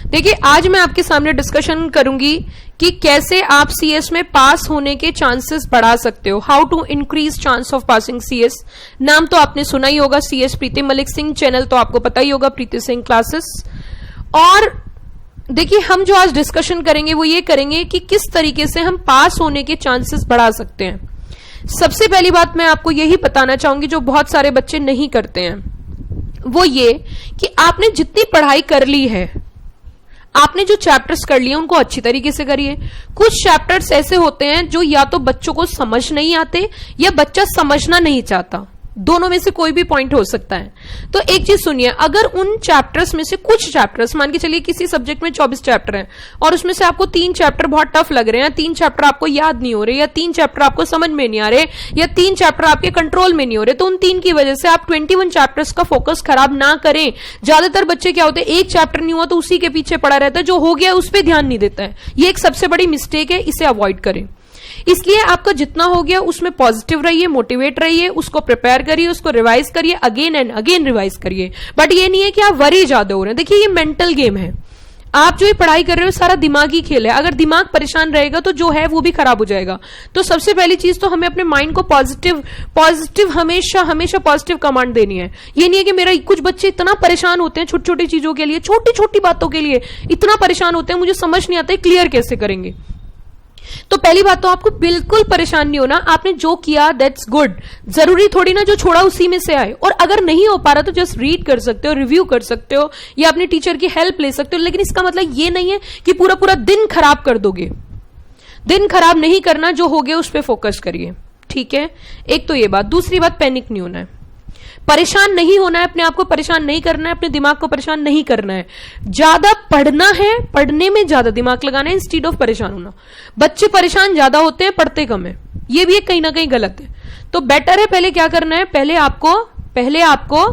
देखिए, आज मैं आपके सामने डिस्कशन करूंगी कि कैसे आप सीएस में पास होने के चांसेस बढ़ा सकते हो। How to increase chance of passing CS. नाम तो आपने सुना ही होगा, सीएस प्रीति मलिक सिंह, चैनल तो आपको पता ही होगा, प्रीति सिंह क्लासेस। और देखिए, हम जो आज डिस्कशन करेंगे वो ये करेंगे कि किस तरीके से हम पास होने के चांसेस बढ़ा सकते हैं। सबसे पहली बात मैं आपको यही बताना चाहूंगी जो बहुत सारे बच्चे नहीं करते हैं, वो ये कि आपने जितनी पढ़ाई कर ली है, आपने जो चैप्टर्स कर लिए उनको अच्छी तरीके से करिए। कुछ चैप्टर्स ऐसे होते हैं जो या तो बच्चों को समझ नहीं आते या बच्चा समझना नहीं चाहता, दोनों में से कोई भी पॉइंट हो सकता है। तो एक चीज सुनिए, अगर उन चैप्टर्स में से कुछ चैप्टर्स, मान के चलिए किसी सब्जेक्ट में 24 चैप्टर हैं और उसमें से आपको 3 चैप्टर बहुत टफ लग रहे हैं, 3 चैप्टर आपको याद नहीं हो रहे, या 3 चैप्टर आपको समझ में नहीं आ रहे, या 3 चैप्टर आपके कंट्रोल में नहीं हो रहे, तो उन 3 की वजह से आप 21 चैप्टर्स का फोकस खराब ना करें। ज्यादातर बच्चे क्या होते हैं, एक चैप्टर नहीं हुआ तो उसी के पीछे पड़ा रहता है, जो हो गया उस पर ध्यान नहीं देता है। ये एक सबसे बड़ी मिस्टेक है, इसे अवॉइड करें। इसलिए आपका जितना हो गया उसमें पॉजिटिव रहिए, मोटिवेट रहिए, उसको प्रिपेयर करिए, उसको रिवाइज करिए, अगेन एंड अगेन रिवाइज करिए। बट ये नहीं है कि आप वरी ज्यादा हो रहे हैं। देखिए, ये मेंटल गेम है। आप जो ये पढ़ाई कर रहे हो सारा दिमागी खेल है। अगर दिमाग परेशान रहेगा तो जो है वो भी खराब हो जाएगा। तो सबसे पहली चीज तो हमें अपने माइंड को पॉजिटिव हमेशा पॉजिटिव कमांड देनी है। ये नहीं है कि मेरा कुछ बच्चे इतना परेशान होते हैं छोटी छोटी चीजों के लिए, छोटी छोटी बातों के लिए इतना परेशान होते हैं, मुझे समझ नहीं आता है क्लियर कैसे करेंगे। तो पहली बात तो आपको बिल्कुल परेशान नहीं होना। आपने जो किया दैट्स गुड। जरूरी थोड़ी ना जो छोड़ा उसी में से आए। और अगर नहीं हो पा रहा तो जस्ट रीड कर सकते हो, रिव्यू कर सकते हो, या अपने टीचर की हेल्प ले सकते हो। लेकिन इसका मतलब ये नहीं है कि पूरा पूरा दिन खराब कर दोगे। दिन खराब नहीं करना, जो हो गया उस पर फोकस करिए, ठीक है। एक तो ये बात। दूसरी बात, पैनिक नहीं होना है, परेशान नहीं होना है, अपने आप को परेशान नहीं करना है, अपने दिमाग को परेशान नहीं करना है। ज्यादा पढ़ना है, पढ़ने में ज्यादा दिमाग लगाना है इंस्टीड ऑफ परेशान होना। बच्चे परेशान ज्यादा होते हैं, पढ़ते कम है, ये भी कहीं ना कहीं गलत है। तो बेटर है पहले क्या करना है, पहले आपको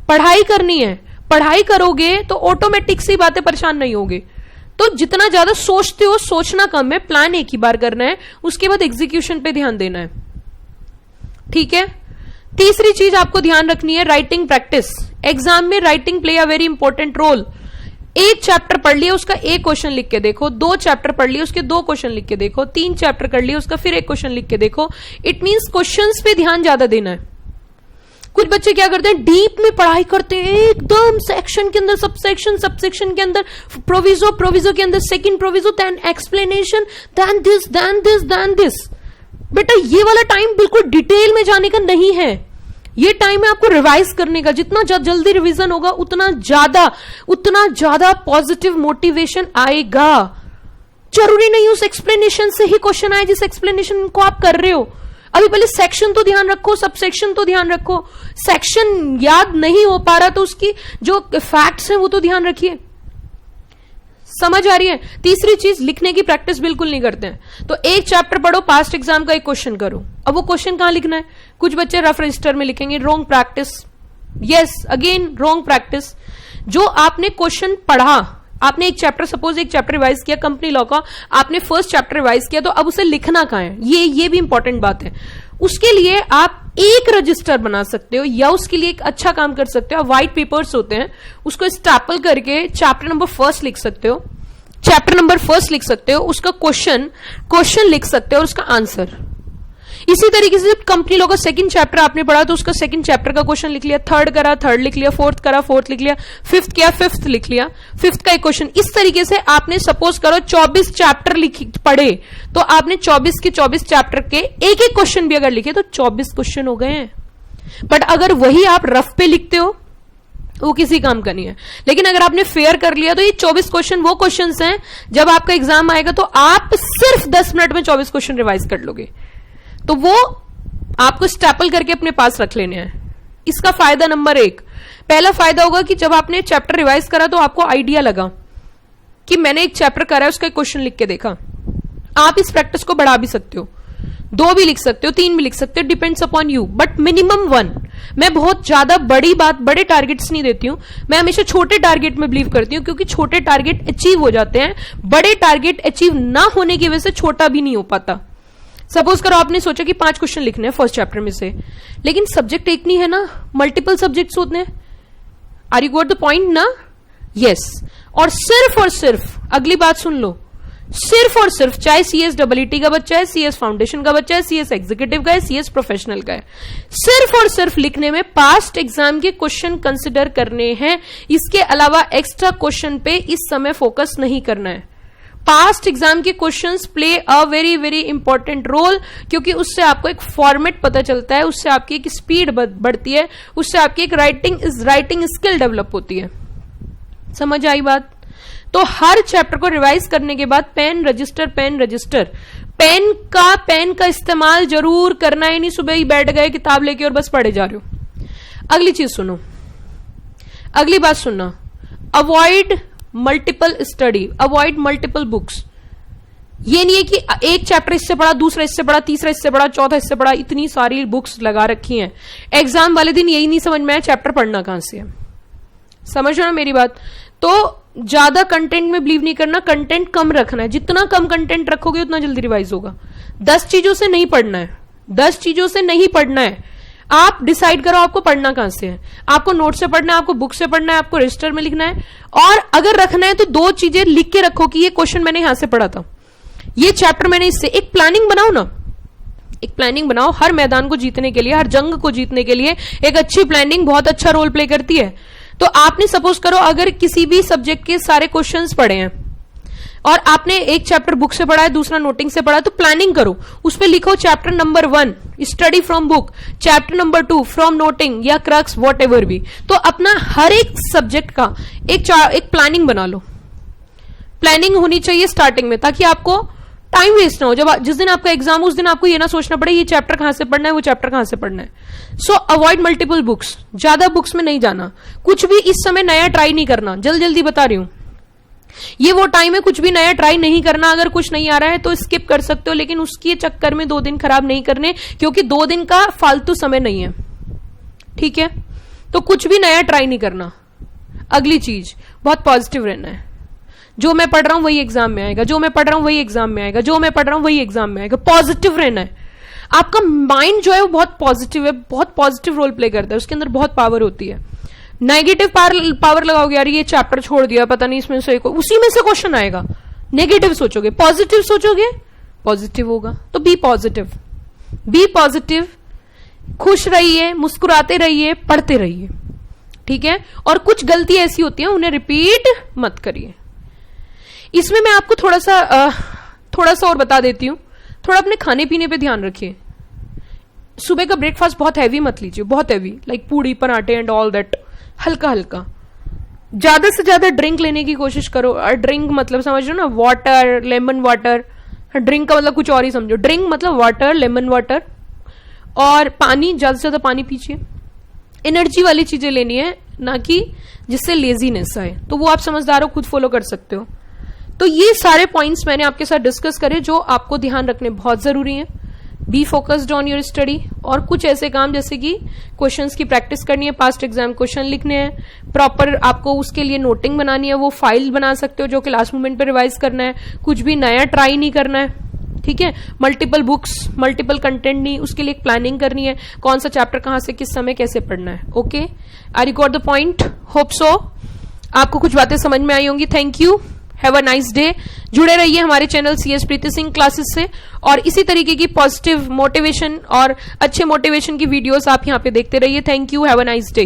पढ़ाई करनी है। पढ़ाई करोगे तो ऑटोमेटिक सी बातें, परेशान नहीं होगे। तो जितना ज्यादा सोचते हो, सोचना कम है, प्लान एक ही बार करना है, उसके बाद एग्जीक्यूशन पे ध्यान देना है, ठीक है। तीसरी चीज आपको ध्यान रखनी है, राइटिंग प्रैक्टिस। एग्जाम में writing play a very important role. एक चैप्टर पढ़ लिया, उसका एक क्वेश्चन लिख के देखो। 2 चैप्टर पढ़ लिए, उसके 2 क्वेश्चन लिख के देखो। 3 चैप्टर कर लिए, उसका फिर एक क्वेश्चन लिख के देखो। इट मींस क्वेश्चंस पे ध्यान ज्यादा देना है। कुछ बच्चे क्या करते हैं, डीप में पढ़ाई करते हैं, एकदम सेक्शन के अंदर सबसेक्शन के अंदर, प्रोविजो के अंदर second proviso, then explanation, then this. बेटा, ये वाला टाइम बिल्कुल डिटेल में जाने का नहीं है। ये टाइम है आपको रिवाइज करने का। जितना जल्दी रिवीजन होगा उतना ज्यादा पॉजिटिव मोटिवेशन आएगा। जरूरी नहीं उस एक्सप्लेनेशन से ही क्वेश्चन आए जिस एक्सप्लेनेशन को आप कर रहे हो। अभी पहले सेक्शन तो ध्यान रखो, सब सेक्शन तो ध्यान रखो। सेक्शन याद नहीं हो पा रहा तो उसकी जो फैक्ट्स हैं वो तो ध्यान रखिए। समझ आ रही है। तीसरी चीज, लिखने की प्रैक्टिस बिल्कुल नहीं करते हैं। तो एक चैप्टर पढ़ो, पास्ट एग्जाम का एक क्वेश्चन करो। अब वो क्वेश्चन कहां लिखना है, कुछ बच्चे रफ रजिस्टर में लिखेंगे। Wrong practice, yes again wrong practice. जो आपने क्वेश्चन पढ़ा, आपने एक चैप्टर, सपोज एक चैप्टर रिवाइज किया कंपनी लॉ का, आपने फर्स्ट चैप्टर रिवाइज किया, तो अब उसे लिखना कहां है, ये भी इंपॉर्टेंट बात है। उसके लिए आप एक रजिस्टर बना सकते हो, या उसके लिए एक अच्छा काम कर सकते हो, व्हाइट पेपर्स होते हैं, उसको स्टैपल करके चैप्टर नंबर फर्स्ट लिख सकते हो, उसका क्वेश्चन लिख सकते हो और उसका आंसर। इसी तरीके से जब कंपनी लॉ का सेकंड चैप्टर आपने पढ़ा तो उसका सेकंड चैप्टर का क्वेश्चन लिख लिया, थर्ड करा थर्ड लिख लिया, फोर्थ करा फोर्थ लिख लिया, फिफ्थ किया फिफ्थ लिख लिया, फिफ्थ का एक क्वेश्चन। इस तरीके से आपने सपोज करो 24 चैप्टर पढ़े, तो आपने 24 के 24 चैप्टर के एक एक क्वेश्चन भी अगर लिखे तो 24 क्वेश्चन हो गए हैं। बट अगर वही आप रफ पे लिखते हो वो किसी काम का नहीं है। लेकिन अगर आपने फेयर कर लिया तो ये 24 क्वेश्चन वो क्वेश्चंस हैं, जब आपका एग्जाम आएगा तो आप सिर्फ 10 मिनट में 24 क्वेश्चन रिवाइज कर लोगे। तो वो आपको स्टैपल करके अपने पास रख लेने हैं। इसका फायदा नंबर 1, पहला फायदा होगा कि जब आपने चैप्टर रिवाइज करा तो आपको आइडिया लगा कि मैंने एक चैप्टर करा है, उसका क्वेश्चन लिख के देखा। आप इस प्रैक्टिस को बढ़ा भी सकते हो, 2 भी लिख सकते हो, 3 भी लिख सकते हो, depends upon you, but minimum 1। मैं बहुत ज्यादा बड़े टारगेट्स नहीं देती हूं, मैं हमेशा छोटे टारगेट में बिलीव करती हूं, क्योंकि छोटे टारगेट अचीव हो जाते हैं। बड़े टारगेट अचीव ना होने की वजह से छोटा भी नहीं हो पाता। सपोज करो आपने सोचा कि 5 क्वेश्चन लिखने हैं फर्स्ट चैप्टर में से, लेकिन सब्जेक्ट एक नहीं है ना, मल्टीपल सब्जेक्ट्स होते हैं। Are you got the point ना? यस। और सिर्फ अगली बात सुन लो, सिर्फ और सिर्फ चाहे सीएस डब्ल्यूटी का बच्चा है, सीएस फाउंडेशन का बच्चा है, सीएस एग्जीक्यूटिव का है, सीएस प्रोफेशनल का है, सिर्फ और सिर्फ लिखने में पास्ट एग्जाम के क्वेश्चन कंसिडर करने हैं। इसके अलावा एक्स्ट्रा क्वेश्चन पे इस समय फोकस नहीं करना है। पास्ट एग्जाम के questions play a very very important role, क्योंकि उससे आपको एक फॉर्मेट पता चलता है, उससे आपकी एक स्पीड बढ़ती है, उससे आपकी एक राइटिंग स्किल डेवलप होती है। समझ आई बात? तो हर चैप्टर को रिवाइज करने के बाद पेन रजिस्टर पेन का इस्तेमाल जरूर करना है, नहीं सुबह ही बैठ गए किताब लेके और बस पढ़े जा रहे हो। अगली चीज सुनो, अगली बात सुनना, avoid multiple study, avoid multiple books. ये नहीं है कि एक चैप्टर इससे पढ़ा, दूसरा इससे पढ़ा, तीसरा इससे पढ़ा, चौथा इससे पढ़ा, इतनी सारी बुक्स लगा रखी हैं। एग्जाम वाले दिन यही नहीं समझ में आया चैप्टर पढ़ना कहां से है। समझ रहे हो मेरी बात? तो ज्यादा कंटेंट में बिलीव नहीं करना, कंटेंट कम रखना है। जितना कम कंटेंट रखोगे उतना जल्दी रिवाइज होगा। 10 चीजों से नहीं पढ़ना है, 10 चीजों से नहीं पढ़ना है। आप डिसाइड करो आपको पढ़ना कहां से है। आपको नोट से पढ़ना है, आपको बुक से पढ़ना है, आपको रजिस्टर में लिखना है। और अगर रखना है तो 2 चीजें लिख के रखो कि ये क्वेश्चन मैंने यहां से पढ़ा था, ये चैप्टर मैंने इससे। एक प्लानिंग बनाओ ना, एक प्लानिंग बनाओ। हर मैदान को जीतने के लिए, हर जंग को जीतने के लिए एक अच्छी प्लानिंग बहुत अच्छा रोल प्ले करती है। तो आपने सपोज करो अगर किसी भी सब्जेक्ट के सारे क्वेश्चंस पढ़े हैं और आपने एक चैप्टर बुक से पढ़ा है, दूसरा नोटिंग से पढ़ा है, तो प्लानिंग करो। उस पर लिखो chapter number 1 study from book, chapter number 2 from noting या क्रक्स वॉट एवर भी। तो अपना हर एक सब्जेक्ट का एक प्लानिंग बना लो। प्लानिंग होनी चाहिए स्टार्टिंग में, ताकि आपको टाइम वेस्ट ना हो। जब जिस दिन आपका एग्जाम उस दिन आपको ये ना सोचना पड़े ये चैप्टर कहां से पढ़ना है, वो चैप्टर कहां से पढ़ना है। सो अवॉइड मल्टीपल बुक्स, ज्यादा बुक्स में नहीं जाना, कुछ भी इस समय नया ट्राई नहीं करना। जल्दी बता रही हूं, ये वो टाइम है कुछ भी नया ट्राई नहीं करना। अगर कुछ नहीं आ रहा है तो स्किप कर सकते हो, लेकिन उसके चक्कर में 2 दिन खराब नहीं करने, क्योंकि 2 दिन का फालतू समय नहीं है। ठीक है? तो कुछ भी नया ट्राई नहीं करना। अगली चीज, बहुत पॉजिटिव रहना है। जो मैं पढ़ रहा हूं वही एग्जाम में आएगा, जो मैं पढ़ रहा हूं वही एग्जाम में आएगा, जो मैं पढ़ रहा हूं वही एग्जाम में आएगा। पॉजिटिव रहना है। आपका माइंड जो है वो बहुत पॉजिटिव है, बहुत पॉजिटिव रोल प्ले करता है, उसके अंदर बहुत पावर होती है। नेगेटिव पावर लगाओगे, यार ये चैप्टर छोड़ दिया, पता नहीं इसमें से उसी में से क्वेश्चन आएगा। नेगेटिव सोचोगे, पॉजिटिव सोचोगे, पॉजिटिव होगा। तो बी पॉजिटिव, खुश रहिए, मुस्कुराते रहिए, पढ़ते रहिए। ठीक है? और कुछ गलती ऐसी होती है उन्हें रिपीट मत करिए। इसमें मैं आपको थोड़ा सा और बता देती हूं। थोड़ा अपने खाने पीने पे ध्यान रखिए। सुबह का ब्रेकफास्ट बहुत हैवी मत लीजिए, बहुत हैवी, लाइक पूड़ी पराठे एंड ऑल दैट। हल्का ज्यादा से ज्यादा ड्रिंक लेने की कोशिश करो। ड्रिंक मतलब समझ रहे हो ना, वाटर, लेमन वाटर। ड्रिंक का मतलब कुछ और ही समझो। ड्रिंक मतलब वाटर, लेमन वाटर और पानी, ज्यादा से ज्यादा पानी पीजिए। एनर्जी वाली चीजें लेनी है, ना कि जिससे लेजीनेस आए। तो वो आप समझदार हो, खुद फॉलो कर सकते हो। तो ये सारे पॉइंट्स मैंने आपके साथ डिस्कस करे जो आपको ध्यान रखने बहुत जरूरी हैं। Be focused on your study. और कुछ ऐसे काम जैसे कि क्वेश्चंस की प्रैक्टिस करनी है, पास्ट एग्जाम क्वेश्चन लिखने हैं, प्रॉपर आपको उसके लिए नोटिंग बनानी है, वो फाइल बना सकते हो जो कि लास्ट मोमेंट पे रिवाइज करना है। कुछ भी नया ट्राई नहीं करना है। ठीक है? मल्टीपल बुक्स, मल्टीपल कंटेंट नहीं, उसके लिए एक प्लानिंग करनी है, कौन सा चैप्टर कहां से किस समय कैसे पढ़ना है। Okay, I got the point, hope so आपको कुछ बातें समझ में आई होंगी। Thank you, have a nice day. जुड़े रहिए हमारे चैनल CS प्रीति सिंह क्लासेस से, और इसी तरीके की पॉजिटिव मोटिवेशन और अच्छे मोटिवेशन की वीडियोस आप यहाँ पे देखते रहिए। Thank you, have a nice day.